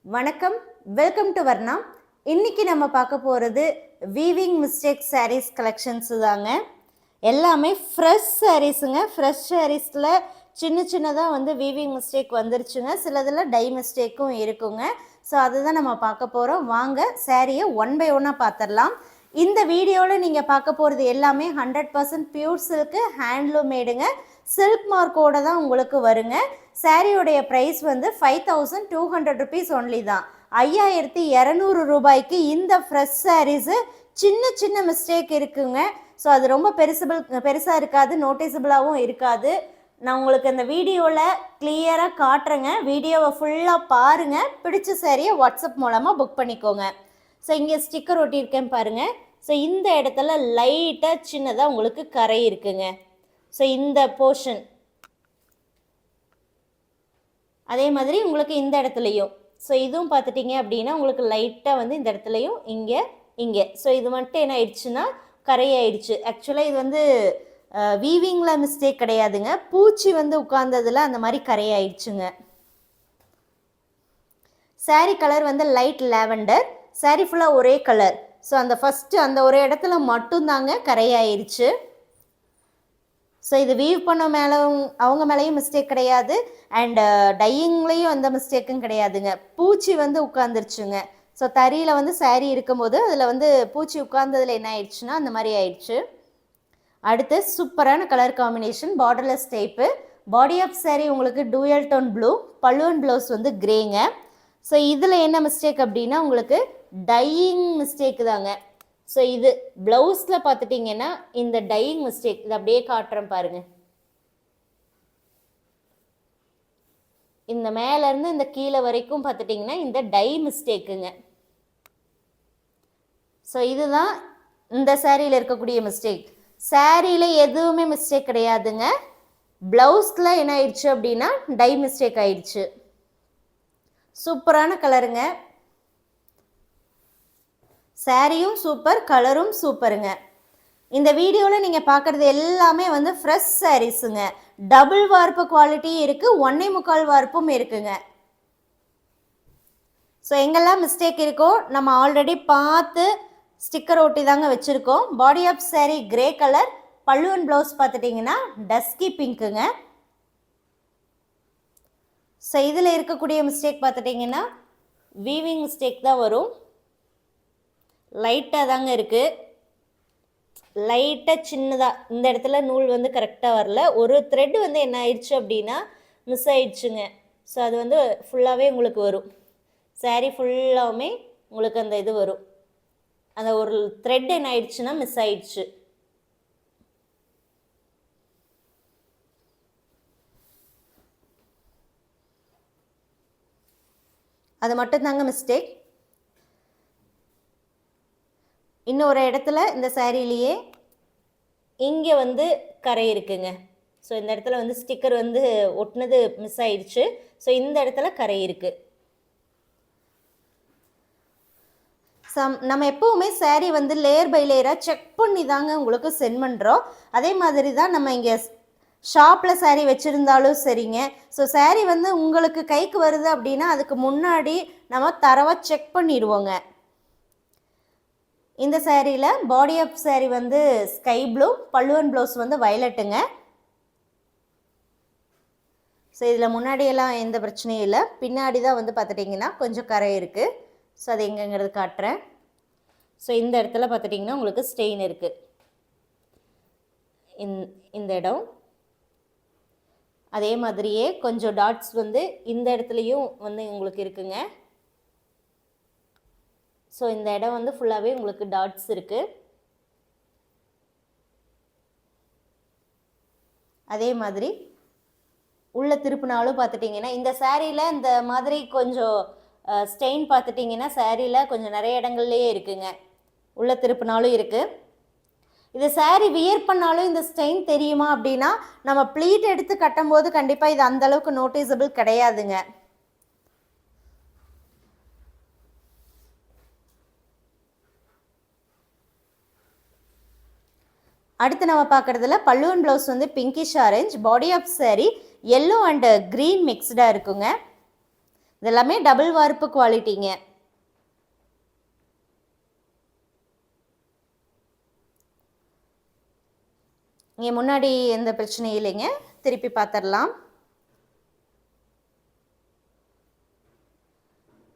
வணக்கம், welcome to Varna. இன்னைக்கு நம்ம பார்க்க போகிறது வீவிங் மிஸ்டேக் சாரீஸ் கலெக்ஷன்ஸ் தாங்க. எல்லாமே ஃப்ரெஷ் சாரீஸுங்க. ஃப்ரெஷ் சாரீஸில் சின்ன சின்னதாக வந்து வீவிங் மிஸ்டேக் வந்துருச்சுங்க. சிலதில் டை மிஸ்டேக்கும் இருக்குங்க. ஸோ அதுதான் நம்ம பார்க்க போகிறோம். வாங்க சாரியை ஒன் பை ஒன்னாக பார்த்துடலாம். இந்த வீடியோவில் நீங்கள் பார்க்க போகிறது எல்லாமே 100% பியூர் சில்க்கு, ஹேண்ட்லூம் மேடுங்க. சில்க் மார்க்கோட தான் உங்களுக்கு வருங்க. சாரியோடைய ப்ரைஸ் வந்து 5200 ருபீஸ் ஒன்லி தான். 5200 ரூபாய்க்கு இந்த ஃப்ரெஷ் சாரீஸு. சின்ன சின்ன மிஸ்டேக் இருக்குங்க. ஸோ அது ரொம்ப பெருசாக இருக்காது, நோட்டிசபிளாகவும் இருக்காது. நான் உங்களுக்கு இந்த வீடியோவில் கிளியராக காட்டுறேங்க. வீடியோவை ஃபுல்லாக பாருங்கள். பிடிச்ச சாரியை வாட்ஸ்அப் மூலமாக புக் பண்ணிக்கோங்க. ஸோ இங்கே ஸ்டிக்கர் ஒட்டியிருக்கேன் பாருங்கள். ஸோ இந்த இடத்துல லைட்டாக சின்னதாக உங்களுக்கு கரை இருக்குங்க. ஸோ இந்த போர்ஷன் அதே மாதிரி உங்களுக்கு இந்த இடத்துலையும். ஸோ இதுவும் பார்த்துட்டிங்க அப்படின்னா உங்களுக்கு லைட்டாக வந்து இந்த இடத்துலையும் இங்கே ஸோ இது மட்டும் என்ன ஆயிடுச்சுன்னா கரையாயிடுச்சு. ஆக்சுவலாக இது வந்து வீவிங்கில் மிஸ்டேக் கிடையாதுங்க, பூச்சி வந்து உட்கார்ந்ததில் அந்த மாதிரி கரையாயிடுச்சுங்க. சாரீ கலர் வந்து லைட் லாவெண்டர். சாரீ ஃபுல்லாக ஒரே கலர். ஸோ அந்த ஃபஸ்ட்டு அந்த ஒரு இடத்துல மட்டும்தாங்க கரையாயிருச்சு. ஸோ இது வீவ் பண்ண அவங்க மேலேயும் மிஸ்டேக் கிடையாது, அண்ட் டையிங்லேயும் அந்த மிஸ்டேக்கும் கிடையாதுங்க. பூச்சி வந்து உட்காந்துருச்சுங்க. ஸோ தறியில் வந்து சாரீ இருக்கும்போது அதில் வந்து பூச்சி உட்கார்ந்ததில் என்ன ஆயிடுச்சுன்னா அந்த மாதிரி ஆயிடுச்சு. அடுத்து சூப்பரான colour combination, borderless type. Body of sari உங்களுக்கு டூயல் டோன் ப்ளூ, பல்லுவன் ப்ளவுஸ் வந்து கிரேங்க. ஸோ இதில் என்ன மிஸ்டேக் அப்படின்னா உங்களுக்கு டையிங் மிஸ்டேக் தாங்க. ஸோ இது ப்ளவுஸில் பார்த்துட்டிங்கன்னா இந்த டையிங் மிஸ்டேக், இது அப்படியே காட்டுறேன் பாருங்கள். இந்த மேலேருந்து இந்த கீழே வரைக்கும் பார்த்துட்டிங்கன்னா இந்த டை மிஸ்டேக்குங்க. ஸோ இதுதான் இந்த சாரியில் இருக்கக்கூடிய மிஸ்டேக். சாரியில் எதுவுமே மிஸ்டேக் கிடையாதுங்க. ப்ளவுஸில் என்ன ஆயிடுச்சு அப்படின்னா டை மிஸ்டேக் ஆயிடுச்சு. சூப்பரான கலருங்க. சாரியும் சூப்பர், கலரும் சூப்பருங்க. இந்த வீடியோவில் நீங்கள் பார்க்குறது எல்லாமே வந்து ஃப்ரெஷ் சாரீஸுங்க. டபுள் வார்ப்பு குவாலிட்டியும் இருக்குது, 1.25 வார்ப்பும் இருக்குங்க. ஸோ எங்கெல்லாம் மிஸ்டேக் இருக்கோ நம்ம ஆல்ரெடி பார்த்து ஸ்டிக்கர் ஒட்டி தாங்க வச்சுருக்கோம். Body of sari grey colour, பல்லுவன் ப்ளவுஸ் பார்த்துட்டிங்கன்னா டஸ்கி பிங்க்குங்க. ஸோ இதில் இருக்கக்கூடிய மிஸ்டேக் பார்த்துட்டிங்கன்னா வீவிங் மிஸ்டேக் தான் வரும். லைட்டாக தாங்க இருக்குது, லைட்டாக சின்னதாக இந்த இடத்துல நூல் வந்து கரெக்டாக வரல. ஒரு த்ரெட் வந்து என்ன ஆயிடுச்சு அப்படின்னா மிஸ் ஆயிடுச்சுங்க. ஸோ அது வந்து ஃபுல்லாகவே உங்களுக்கு வரும். சாரீ ஃபுல்லாகவுமே உங்களுக்கு அந்த இது வரும். அந்த ஒரு த்ரெட் என்ன ஆயிடுச்சுன்னா மிஸ் ஆயிடுச்சு. அது மட்டும்தாங்க மிஸ்டேக். இன்னொரு இடத்துல இந்த சாரிலேயே இங்கே வந்து கரை இருக்குங்க. ஸோ இந்த இடத்துல வந்து ஸ்டிக்கர் வந்து ஒட்டினது மிஸ் ஆயிடுச்சு. ஸோ இந்த இடத்துல கரை இருக்குது. நம்ம எப்போவுமே சாரீ வந்து லேயர் பை லேயராக செக் பண்ணி தாங்க உங்களுக்கு சென்ட் பண்ணுறோம். அதே மாதிரி தான் நம்ம இங்கே ஷாப்பில் சாரீ வச்சுருந்தாலும் சரிங்க. ஸோ சாரீ வந்து உங்களுக்கு கைக்கு வருது அப்படின்னா அதுக்கு முன்னாடி நம்ம தரவாக செக் பண்ணிடுவோங்க. இந்த சாரியில் பாடி ஆஃப் சாரீ வந்து ஸ்கை ப்ளூ, பல்லுவன் ப்ளவுஸ் வந்து வயலட்டுங்க. ஸோ இதில் முன்னாடியெல்லாம் எந்த பிரச்சனையும் இல்லை, பின்னாடி தான் வந்து பார்த்துட்டிங்கன்னா கொஞ்சம் கரை இருக்குது. ஸோ அது எங்கேங்கிறது காட்டுறேன். ஸோ இந்த இடத்துல பார்த்துட்டிங்கன்னா உங்களுக்கு ஸ்டெயின் இருக்குது. இந்த இடம் அதே மாதிரியே கொஞ்சம் டாட்ஸ் வந்து இந்த இடத்துலையும் வந்து உங்களுக்கு இருக்குங்க. ஸோ இந்த இடம் வந்து ஃபுல்லாகவே உங்களுக்கு டாட்ஸ் இருக்குது. அதே மாதிரி உள்ள திருப்பினாலும் பார்த்துட்டிங்கன்னா இந்த சாரியில் இந்த மாதிரி கொஞ்சம் ஸ்டெயின் பார்த்துட்டிங்கன்னா சாரியில் கொஞ்சம் நிறைய இடங்கள்லேயே இருக்குங்க. உள்ள திருப்பினாலும் இருக்குது. இது சாரீ வியர் பண்ணாலும் இந்த ஸ்டெயின் தெரியுமா அப்படின்னா நம்ம ப்ளீட் எடுத்து கட்டும்போது கண்டிப்பாக இது அந்தளவுக்கு நோட்டிசபிள் கிடையாதுங்க. அடுத்து நம்ம பார்க்குறதுல பல்லுவன் ப்ளவுஸ் வந்து pinkish orange, body of sari yellow and green மிக்ஸ்டாக இருக்குங்க. இதெல்லாமே டபுள் வார்ப்பு குவாலிட்டிங்க. இங்கே முன்னாடி எந்த பிரச்சனையும் இல்லைங்க. திருப்பி பார்த்துடலாம்.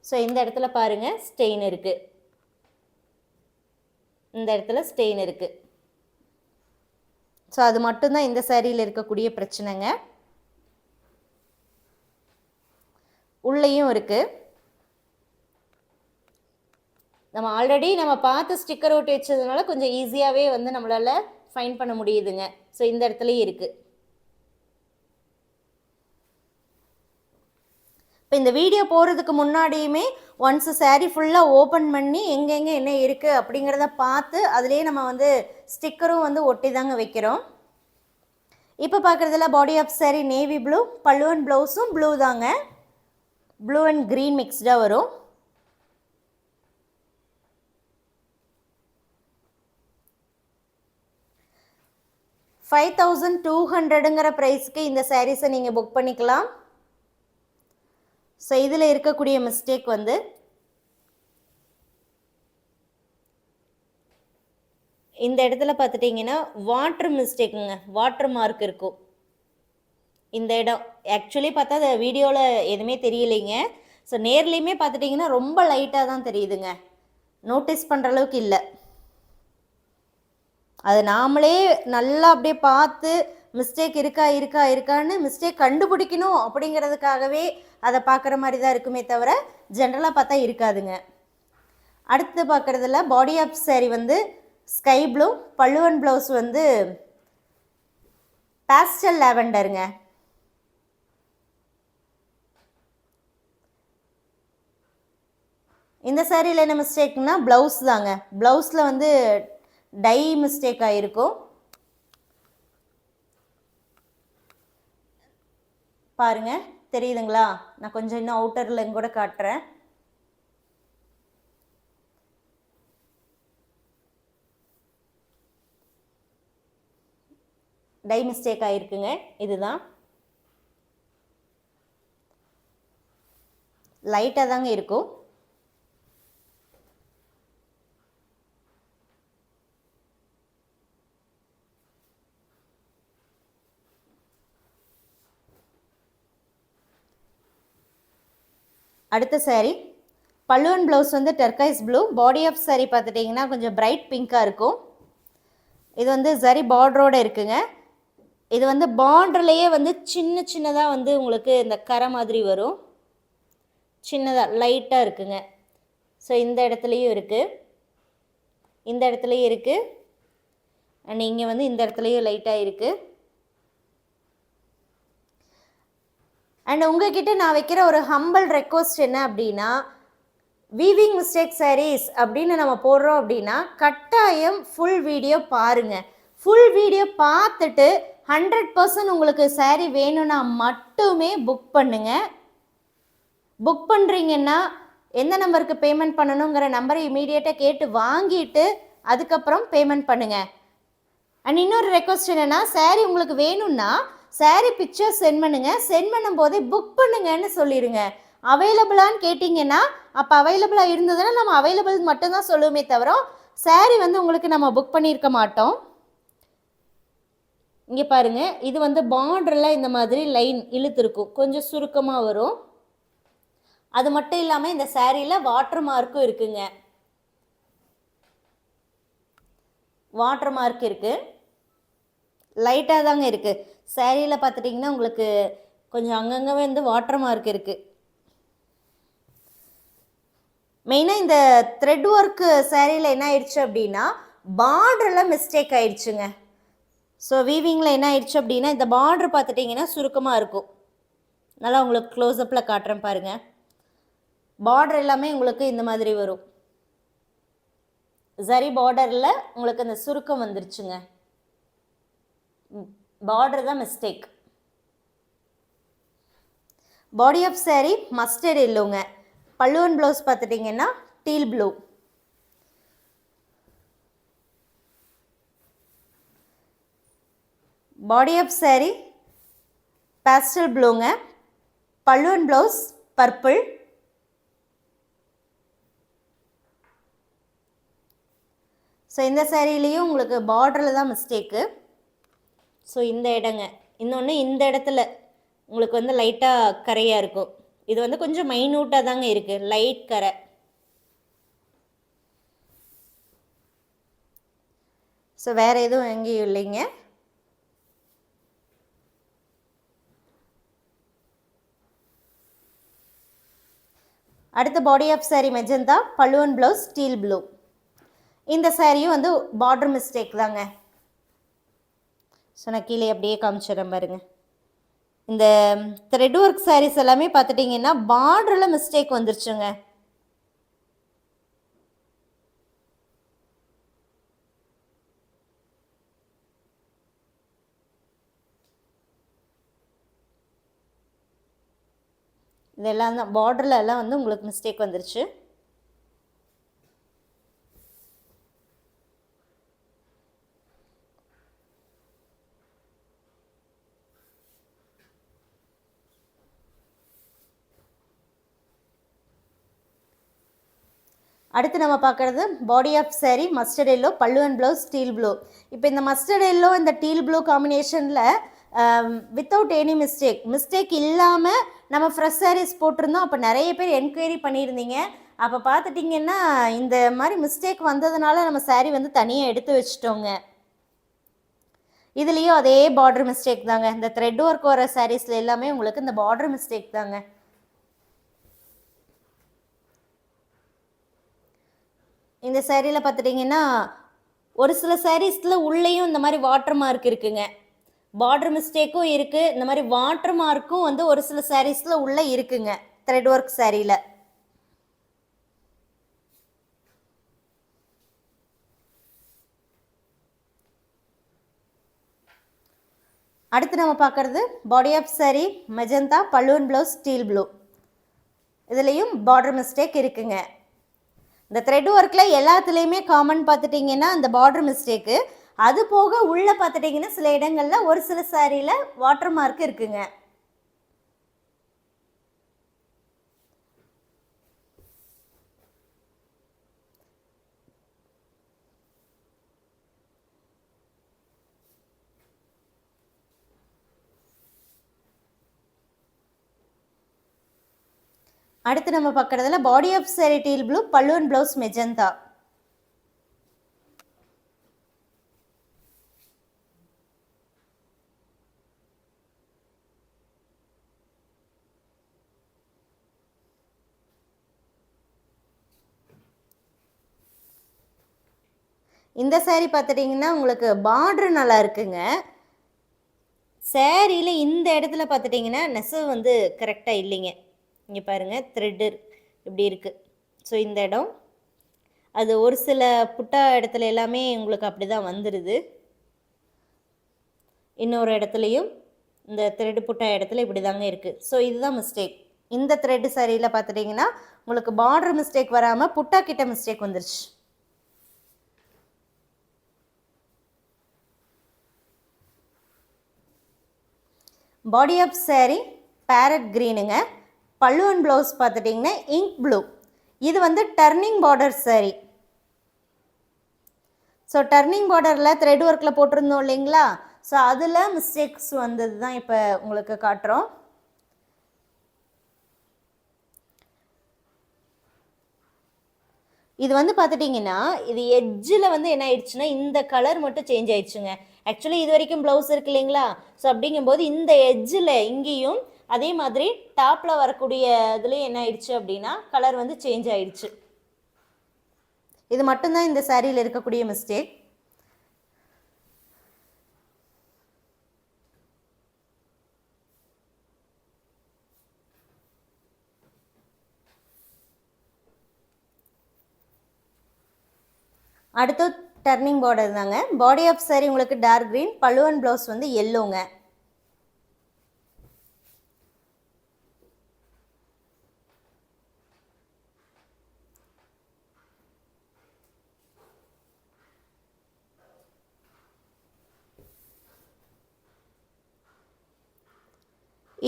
ஸோ இந்த இடத்துல பாருங்கள் ஸ்டெயின் இருக்குது. இந்த இடத்துல ஸ்டெயின் இருக்குது. ஸோ அது மட்டும்தான் இந்த சாரியில் இருக்கக்கூடிய பிரச்சனைங்க. உள்ளேயும் இருக்குது. நம்ம ஆல்ரெடி நம்ம பார்த்து ஸ்டிக்கர் ஒட்டி வச்சதுனால கொஞ்சம் ஈஸியாகவே வந்து நம்மளால் ஃபைன் பண்ண முடியுதுங்க. ஸோ இந்த இடத்துலையும் இருக்குது. இப்போ இந்த வீடியோ போகிறதுக்கு முன்னாடியுமே ஒன்ஸ் சாரீ ஃபுல்லாக ஓப்பன் பண்ணி எங்கெங்கே என்ன இருக்குது அப்படிங்கிறத பார்த்து அதுலேயே நம்ம வந்து ஸ்டிக்கரும் வந்து ஒட்டி தாங்க வைக்கிறோம். இப்போ பார்க்குறதுல body of sari navy blue, pallu and ப்ளவுஸும் ப்ளூ தாங்க. ப்ளூ அண்ட் க்ரீன் மிக்ஸ்டாக வரும். $5200ங்கிற ப்ரைஸ்க்கு இந்த சாரீஸை நீங்கள் புக் பண்ணிக்கலாம். ஸோ இதில் இருக்கக்கூடிய மிஸ்டேக் வந்து இந்த இடத்துல பார்த்துட்டிங்கன்னா வாட்டர் மிஸ்டேக்குங்க. வாட்டர் மார்க் இருக்கும் இந்த இடம். ஆக்சுவலி பார்த்தா அந்த வீடியோவில் எதுவுமே தெரியலைங்க. ஸோ நேர்லேயுமே பார்த்துட்டிங்கன்னா ரொம்ப லைட்டாக தான் தெரியுதுங்க. நோட்டீஸ் பண்ணுற அளவுக்கு இல்லை. அது நாமளே நல்லா அப்படியே பார்த்து மிஸ்டேக் இருக்கான்னு மிஸ்டேக் கண்டுபிடிக்கணும் அப்படிங்கிறதுக்காகவே அதை பார்க்குற மாதிரி தான் இருக்குமே தவிர ஜென்ரலாக பார்த்தா இருக்காதுங்க. அடுத்து பார்க்குறதுல பாடி ஆஃப் சாரீ வந்து sky blue, pallu and blouse வந்து பேஸ்டல் லாவெண்டருங்க. இந்த சாரியில் என்ன மிஸ்டேக்னா ப்ளவுஸ் தாங்க. ப்ளவுஸில் வந்து டை மிஸ்டேக் ஆகிருக்கும். பாருங்க தெரியுதுங்களா? நான் கொஞ்சம் இன்னும் அவுட்டரில் கூட காட்டுறேன். டை மிஸ்டேக் ஆகிருக்குங்க. இதுதான் லைட்டாக தாங்க இருக்கும். அடுத்த சாரீ பல்லு அண்ட் ப்ளவுஸ் வந்து டர்கைஸ் ப்ளூ. பாடி ஆஃப் சாரீ பார்த்துட்டிங்கன்னா கொஞ்சம் பிரைட் பிங்காக இருக்கும். இது வந்து சரி பார்டரோடு இருக்குங்க. இது வந்து பார்டர்லேயே வந்து சின்னதாக வந்து உங்களுக்கு இந்த கரை மாதிரி வரும். சின்னதாக லைட்டாக இருக்குங்க. ஸோ இந்த இடத்துலையும் இருக்குது, இந்த இடத்துலையும் இருக்குது, அண்ட் இங்கே வந்து இந்த இடத்துலையும் லைட்டாக இருக்குது. அண்ட் உங்ககிட்ட நான் வைக்கிற ஒரு ஹம்பிள் ரெக்வஸ்ட் என்ன அப்படின்னா, வீவிங் மிஸ்டேக் சாரீஸ் அப்படின்னு நம்ம போடுறோம் அப்படின்னா கட்டாயம் ஃபுல் வீடியோ பாருங்கள். ஃபுல் வீடியோ பார்த்துட்டு 100% உங்களுக்கு சாரீ வேணும்னா மட்டுமே புக் பண்ணுங்கள். புக் பண்ணுறீங்கன்னா எந்த நம்பருக்கு பேமெண்ட் பண்ணணுங்கிற நம்பரை இமீடியட்டாக கேட்டு வாங்கிட்டு அதுக்கப்புறம் பேமெண்ட் பண்ணுங்கள். அண்ட் இன்னொரு ரெக்வஸ்ட் என்னென்னா, சாரீ உங்களுக்கு வேணும்னா சாரீ பிக்சர் சென்ட் பண்ணுங்கள். சென்ட் பண்ணும் போதே புக் பண்ணுங்கன்னு சொல்லிடுங்க. அவைலபிளான்னு கேட்டிங்கன்னா அப்போ அவைலபிளாக இருந்ததுன்னா நம்ம அவைலபிள் மட்டும்தான் சொல்லுவோமே தவிர சாரீ வந்து உங்களுக்கு நம்ம புக் பண்ணியிருக்க மாட்டோம். இங்கே பாருங்கள், இது வந்து பார்டரில் இந்த மாதிரி லைன் இழுத்துருக்கும், கொஞ்சம் சுருக்கமாக வரும். அது மட்டும் இல்லாமல் இந்த சாரியில் வாட்டர் மார்க்கும் இருக்குங்க. வாட்டர் மார்க் இருக்குது, லைட்டாக தாங்க இருக்குது. சாரியில் பார்த்துட்டிங்கன்னா உங்களுக்கு கொஞ்சம் அங்கங்கே வந்து வாட்டர் மார்க் இருக்குது. மெயினாக இந்த த்ரெட் ஒர்க்கு சாரியில் என்ன ஆயிடுச்சு அப்படின்னா பார்டரில் மிஸ்டேக் ஆயிடுச்சுங்க. ஸோ வீவிங்கில் என்ன ஆயிடுச்சு அப்படின்னா இந்த பார்டர் பார்த்துட்டிங்கன்னா சுருக்கமாக இருக்கும். நல்லா உங்களுக்கு க்ளோஸ்அப்பில் காட்டுறேன் பாருங்கள். பார்டர் எல்லாமே உங்களுக்கு இந்த மாதிரி வரும். சரி பார்டரில் உங்களுக்கு இந்த சுருக்கம் வந்துருச்சுங்க. பார்டர் தான் mistake. Body of sari mustard எல்லோங்க. பல்லு அண்ட் ப்ளவுஸ் பார்த்துட்டிங்கன்னா teal blue. Body of sari pastel ப்ளூங்க. Pallu and blouse purple. So இந்த சாரீலேயும் உங்களுக்கு பார்டரில் தான் மிஸ்டேக்கு. ஸோ இந்த இடங்க, இன்னொன்று இந்த இடத்துல உங்களுக்கு வந்து லைட்டாக கரையாக இருக்கும். இது வந்து கொஞ்சம் மைன்யூட்டாக தாங்க இருக்குது, லைட் கரை. ஸோ வேறு எதுவும் எங்கேயும் இல்லைங்க. அடுத்த பாடி ஆஃப் சாரீ மெஜந்தா, பல்லு அண்ட் ப்ளவுஸ் ஸ்டீல் ப்ளூ. இந்த சாரியும் வந்து பார்டர் மிஸ்டேக் தாங்க. ஸோ நான் கீழே அப்படியே காமிச்சிடறேன் பாருங்க. இந்த த்ரெட் ஒர்க் சாரீஸ் எல்லாமே பார்த்துட்டிங்கன்னா பார்டரில் மிஸ்டேக் வந்துருச்சுங்க. இதெல்லாம் தான் பார்டரில் எல்லாம் வந்து உங்களுக்கு மிஸ்டேக் வந்துருச்சு. அடுத்து நம்ம பார்க்குறது body of sari mustard yellow, pallu and blouse steel blue. இப்போ இந்த மஸ்டர்ட் எல்லோ இந்த டீல் ப்ளூ காம்பினேஷனில் வித்தவுட் எனி மிஸ்டேக் இல்லாமல் நம்ம ஃப்ரெஷ் சாரீஸ் போட்டிருந்தோம். அப்போ நிறைய பேர் என்கொயரி பண்ணியிருந்தீங்க. அப்போ பார்த்துட்டிங்கன்னா இந்த மாதிரி மிஸ்டேக் வந்ததுனால நம்ம சாரீ வந்து தனியாக எடுத்து வச்சிட்டோங்க. இதுலேயும் அதே பார்டர் மிஸ்டேக் தாங்க. இந்த த்ரெட் ஒர்க் வர சாரீஸில் எல்லாமே உங்களுக்கு இந்த பார்டர் மிஸ்டேக் தாங்க. இந்த சாரியில் பார்த்துட்டிங்கன்னா ஒரு சில சாரீஸில் உள்ளேயும் இந்த மாதிரி வாட்டர் மார்க் இருக்குங்க. பார்டர் மிஸ்டேக்கும் இருக்குது, இந்த மாதிரி வாட்டர் மார்க்கும் வந்து ஒரு சில சாரீஸில் உள்ளே இருக்குங்க த்ரெட் ஒர்க் சாரியில். அடுத்து நம்ம பார்க்குறது பாடி ஆஃப் சாரீ மெஜந்தா, பல்லு அண்ட் ப்ளவுஸ் ஸ்டீல் ப்ளூ. இதுலேயும் பார்டர் மிஸ்டேக் இருக்குங்க. இந்த த்ரெட் ஒர்க்கில் எல்லாத்துலேயுமே காமன் பார்த்துட்டிங்கன்னா அந்த பார்டர் மிஸ்டேக்கு. அது போக உள்ளே பார்த்துட்டிங்கன்னா சில இடங்களில் ஒரு சில சாரியில் வாட்டர் மார்க் இருக்குங்க. அடுத்து நம்ம பார்க்குறதுல body of sari teal blue, pallu and blouse magenta. இந்த சாரீ பார்த்துட்டிங்கன்னா உங்களுக்கு பார்டர் நல்லா இருக்குங்க. சாரியில் இந்த இடத்துல பார்த்துட்டிங்கன்னா நெசவு வந்து கரெக்டாக இல்லைங்க. இங்கே பாருங்கள், த்ரெட்டு இப்படி இருக்குது. ஸோ இந்த இடம் அது ஒரு சில புட்டா இடத்துல எல்லாமே உங்களுக்கு அப்படி தான் வந்துடுது. இன்னொரு இடத்துலையும் இந்த த்ரெட்டு புட்டா இடத்துல இப்படி தாங்க இருக்குது. ஸோ இதுதான் மிஸ்டேக். இந்த த்ரெட்டு சாரியில் பார்த்துட்டிங்கன்னா உங்களுக்கு பார்டர் மிஸ்டேக் வராமல் புட்டா கிட்ட மிஸ்டேக் வந்துருச்சு. பாடி ஆஃப் சாரீ பேரட் க்ரீனுங்க, பல்லு அண்ட் ப்ளவுஸ் பார்த்துட்டிங்கன்னா இங்க் ப்ளூ. இது வந்து turning border sari. So turning பார்டரில் த்ரெட் ஒர்க்கில் போட்டிருந்தோம் இல்லைங்களா, ஸோ அதில் மிஸ்டேக்ஸ் வந்தது தான் இப்போ உங்களுக்கு காட்டுறோம். இது வந்து பார்த்துட்டிங்கன்னா இது எட்ஜில் வந்து என்ன ஆயிடுச்சுன்னா இந்த கலர் மட்டும் சேஞ்ச் ஆயிடுச்சுங்க. ஆக்சுவலி இது வரைக்கும் ப்ளவுஸ் இருக்கு இல்லைங்களா, ஸோ அப்படிங்கும்போது இந்த எட்ஜில் இங்கேயும் அதே மாதிரி டாப்பில் வரக்கூடிய இதுலேயும் என்ன ஆயிடுச்சு அப்படின்னா கலர் வந்து சேஞ்ச் ஆயிடுச்சு. இது மட்டும்தான் இந்த சாரியில் இருக்கக்கூடிய மிஸ்டேக். அடுத்து டர்னிங் பார்டர் தாங்க. பாடி ஆஃப் சாரீ உங்களுக்கு டார்க் க்ரீன், பல்லு அண்ட் ப்ளவுஸ் வந்து எல்லோங்க.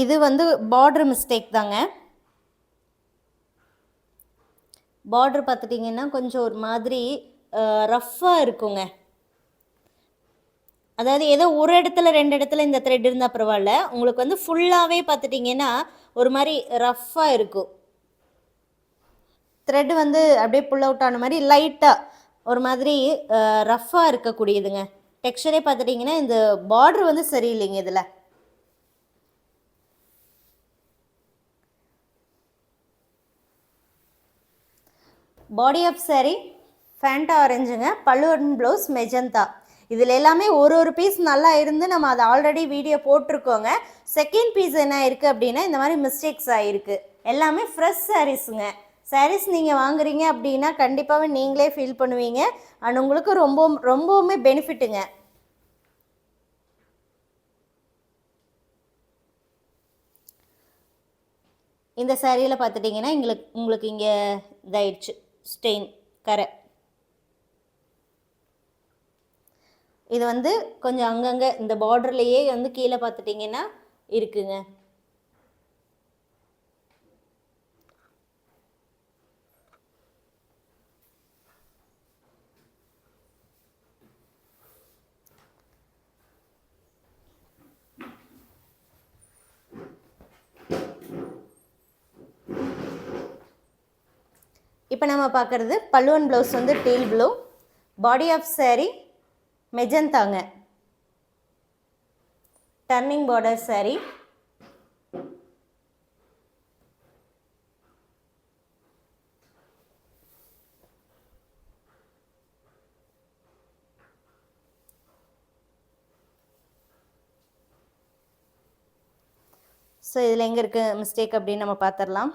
இது வந்து பார்டர் மிஸ்டேக் தாங்க. பார்டர் பார்த்துட்டிங்கன்னா கொஞ்சம் ஒரு மாதிரி ரஃப்பாக இருக்குங்க. அதாவது ஏதோ ஒரு இடத்துல 2 இடத்துல இந்த த்ரெட் இருந்தால் பரவாயில்ல, உங்களுக்கு வந்து ஃபுல்லாகவே பார்த்துட்டிங்கன்னா ஒரு மாதிரி ரஃப்பாக இருக்கும். த்ரெட் வந்து அப்படியே புல் அவுட் ஆன மாதிரி லைட்டாக ஒரு மாதிரி ரஃப்பாக இருக்கக்கூடியதுங்க. டெக்ஸ்சரே பார்த்துட்டிங்கன்னா இந்த பார்டர் வந்து சரியில்லைங்க இதில். பாடி ஆஃப் சாரீ ஃபேண்டா ஆரஞ்சுங்க, பல்லு அண்ட் ப்ளவுஸ் மெஜந்தா. இதில் எல்லாமே ஒரு பீஸ் நல்லா இருந்து நம்ம அதை ஆல்ரெடி வீடியோ போட்டிருக்கோங்க. செகண்ட் பீஸ் என்ன இருக்குது அப்படின்னா இந்த மாதிரி மிஸ்டேக்ஸ் ஆகிருக்கு. எல்லாமே ஃப்ரெஷ் சாரீஸுங்க. சாரீஸ் நீங்கள் வாங்குறீங்க அப்படின்னா கண்டிப்பாகவே நீங்களே ஃபீல் பண்ணுவீங்க. அண்ட் உங்களுக்கு ரொம்பவுமே பெனிஃபிட்டுங்க. இந்த சாரியில் பார்த்துட்டிங்கன்னா உங்களுக்கு இங்கே இதாயிடுச்சு ஸ்டெயின் கரை. இது வந்து கொஞ்சம் அங்கங்கே இந்த பார்டர்லேயே வந்து கீழே பார்த்துட்டிங்கன்னா இருக்குங்க. இப்போ நம்ம பார்க்குறது பல்லு அண்ட் ப்ளவுஸ் வந்து teal blue, body of sari மெஜந்தாங்க, டர்னிங் பார்டர் சாரீ. ஸோ இதில் எங்கே இருக்குது மிஸ்டேக் அப்படின்னு நம்ம பார்த்துடலாம்.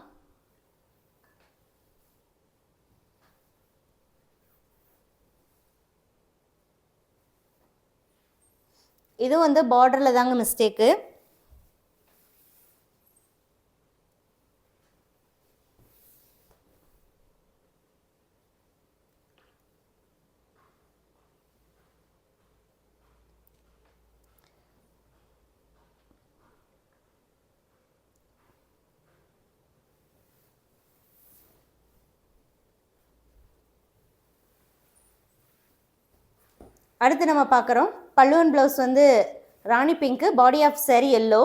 இது வந்து பார்டரில் தாங்க மிஸ்டேக்கு. அடுத்து நம்ம பார்க்குறோம் பல்லு அண்ட் ப்ளவுஸ் வந்து ராணி pink, body of sari yellow.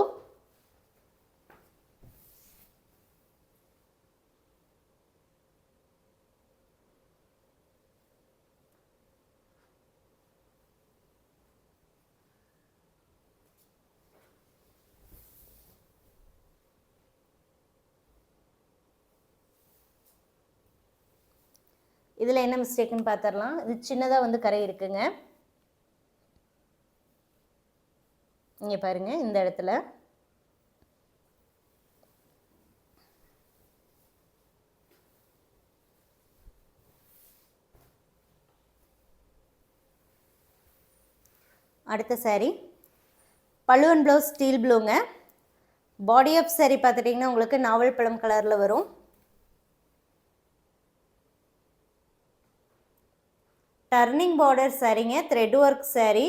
இதில் என்ன மிஸ்டேக்குன்னு பார்த்துடலாம். இது சின்னதாக வந்து கரை இருக்குங்க. இங்கே பாருங்கள் இந்த இடத்துல. அடுத்த sari pallu and blouse steel ப்ளூங்க, பாடி ஆஃப் சாரீ பார்த்துட்டிங்கன்னா உங்களுக்கு நாவல் பழம் கலரில் வரும். டர்னிங் பார்டர் சாரீங்க, த்ரெட் ஒர்க் சாரீ.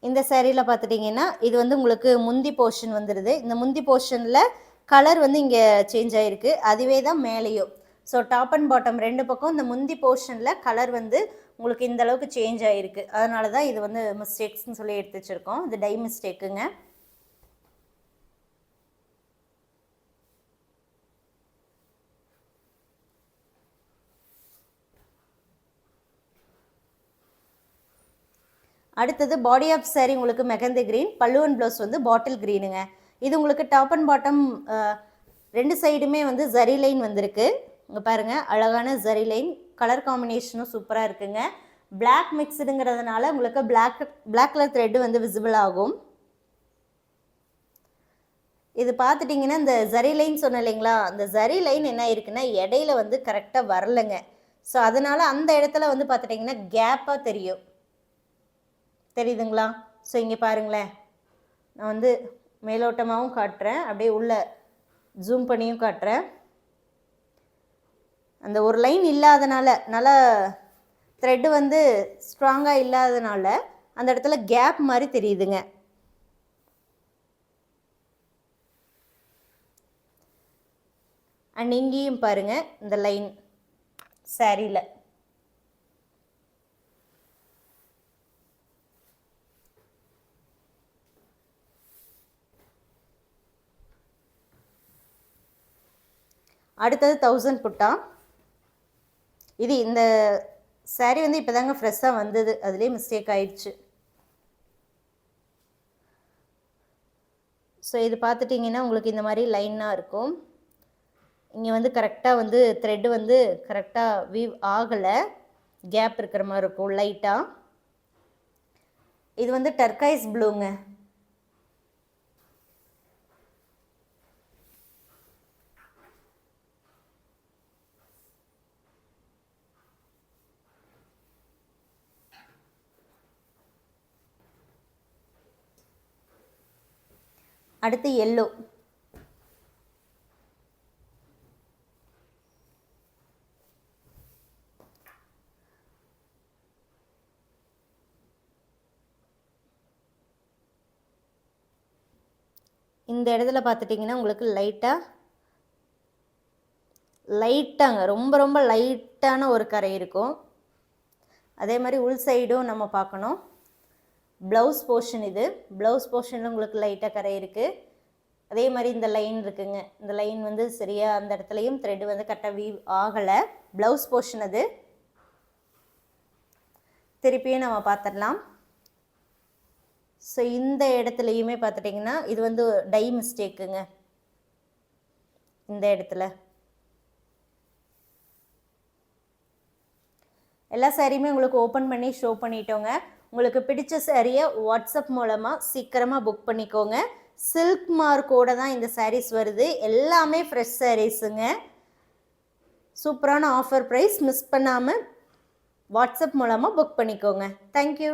இந்த சேரீயில் பார்த்துட்டிங்கன்னா இது வந்து உங்களுக்கு முந்தி போர்ஷன் வந்துடுது. இந்த முந்தி போர்ஷனில் கலர் வந்து இங்கே சேஞ்ச் ஆகிருக்கு, அதுவே தான் மேலேயும். ஸோ டாப் அண்ட் பாட்டம் ரெண்டு பக்கம் இந்த முந்தி போர்ஷனில் கலர் வந்து உங்களுக்கு இந்த அளவுக்கு சேஞ்ச் ஆகிருக்கு. அதனால தான் இது வந்து மிஸ்டேக்ஸ்ன்னு சொல்லி எடுத்து வச்சுருக்கோம். இது டை மிஸ்டேக்குங்க. அடுத்தது பாடி ஆஃப் சாரீ உங்களுக்கு மெகந்தி க்ரீன், பல்லு அண்ட் ப்ளவுஸ் வந்து பாட்டில் க்ரீனுங்க. இது உங்களுக்கு டாப் அண்ட் பாட்டம் ரெண்டு சைடுமே வந்து ஜரி லைன் வந்திருக்கு. இங்கே பாருங்கள் அழகான ஜரி லைன், கலர் காம்பினேஷனும் சூப்பராக இருக்குங்க. பிளாக் மிக்ஸ்டுங்கிறதுனால உங்களுக்கு பிளாக் கலர் த்ரெட்டு வந்து விசிபிள் ஆகும். இது பார்த்துட்டிங்கன்னா இந்த ஜரி லைன் சொன்ன இல்லைங்களா, அந்த ஜரி லைன் என்ன இருக்குன்னா இடையில வந்து கரெக்டாக வரலைங்க. ஸோ அதனால் அந்த இடத்துல வந்து பார்த்துட்டிங்கன்னா கேப்பாக தெரியும். தெரியுதுங்களா? ஸோ இங்கே பாருங்களேன், நான் வந்து மேலோட்டமாகவும் காட்டுறேன், அப்படியே உள்ள ஜூம் பண்ணியும் காட்டுறேன். அந்த ஒரு லைன் இல்லாதனால, நல்லா த்ரெட்டு வந்து ஸ்ட்ராங்காக இல்லாதனால அந்த இடத்துல கேப் மாதிரி தெரியுதுங்க. அண்ட் இங்கேயும் பாருங்கள் இந்த லைன் சாரியில். அடுத்தது 1000 புட்டா. இது இந்த சாரீ வந்து இப்போ தாங்க ஃப்ரெஷ்ஷாக வந்தது, அதுலேயே மிஸ்டேக் ஆயிடுச்சு. ஸோ இது பார்த்துட்டிங்கன்னா உங்களுக்கு இந்த மாதிரி லைனாக இருக்கும். இங்கே வந்து கரெக்டாக வந்து த்ரெட்டு வந்து கரெக்டாக வீவ் ஆகலை, கேப் இருக்கிற மாதிரி இருக்கும் லைட்டாக. இது வந்து டர்கைஸ் ப்ளூங்க. அடுத்து எல்லோ. இந்த இடத்துல பார்த்துட்டிங்கன்னா உங்களுக்கு லைட்டாங்க ரொம்ப ரொம்ப லைட்டான ஒரு கரை இருக்கும். அதே மாதிரி உள் சைடும் நம்ம பார்க்கணும். ப்ளவுஸ் போர்ஷன் இது, ப்ளவுஸ் போர்ஷனில் உங்களுக்கு லைட்டாக கரை இருக்குது. அதே மாதிரி இந்த லைன் இருக்குங்க, இந்த லைன் வந்து சரியாக அந்த இடத்துலையும் த்ரெட் வந்து கரெக்டாக வீவ் ஆகலை. ப்ளவுஸ் போர்ஷன் அது. திருப்பியும் நம்ம பார்த்துடலாம். ஸோ இந்த இடத்துலையுமே பார்த்துட்டிங்கன்னா இது வந்து டை மிஸ்டேக்குங்க. இந்த இடத்துல எல்லா சாரியுமே உங்களுக்கு ஓப்பன் பண்ணி ஷோ பண்ணிட்டோங்க. உங்களுக்கு பிடிச்ச சாரியை வாட்ஸ்அப் மூலமாக சீக்கிரமாக புக் பண்ணிக்கோங்க. சில்க் மார்க்கோடு தான் இந்த சாரீஸ் வருது, எல்லாமே ஃப்ரெஷ் சாரீஸுங்க. சூப்பரான ஆஃபர் ப்ரைஸ், மிஸ் பண்ணாமல் வாட்ஸ்அப் மூலமாக புக் பண்ணிக்கோங்க. தேங்க்யூ.